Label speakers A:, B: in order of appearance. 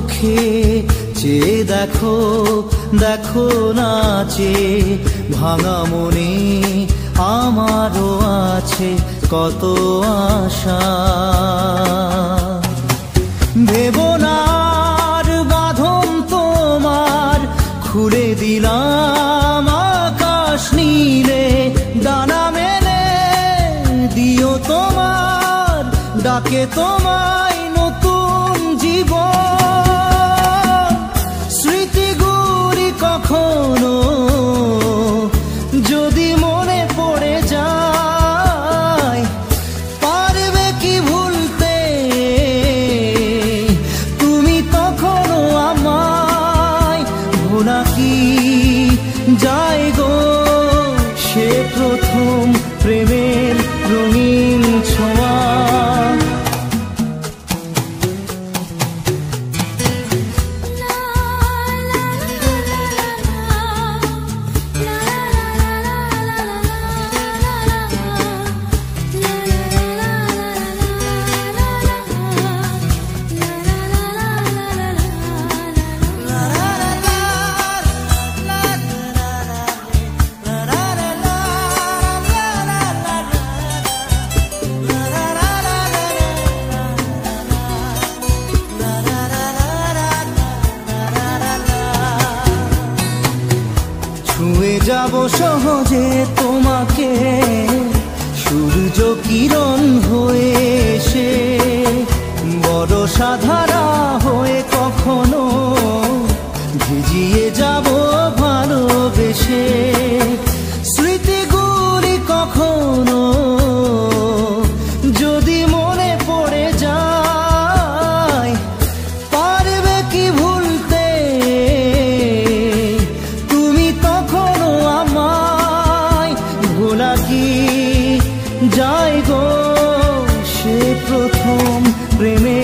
A: চোখে চেয়ে দেখো, দেখো নাচে ভাঙা মনে আমারও আছে কত আশা। ভেবো না আর বাঁধন তোমার, খুলে দিলাম আকাশ নীলে, ডানা মেলে দিও তোমার ডাকে তোমায় নতুন জীবন। স্মৃতিগুলি কখনো যদি মনে পড়ে যায়, পারবে কি ভুলতে তুমি তখনো আমায়? ভোলা কি যায় গো সে প্রথম প্রেমের রঙিন ছোঁয়া। ছুঁয়ে যাব সহজে তোমাকে সূর্য কিরণ হয়ে এসে, বড় সাধারা হয়ে কখনো ভিজিয়ে যাব ভালোবেসে। স্মৃতিগুলি কখনো যদি মনে পড়ে যায়, পারবে কি ভুলতে তুমি তখনো আমায়? ভোলা কি যায় গো সে প্রথম প্রেমে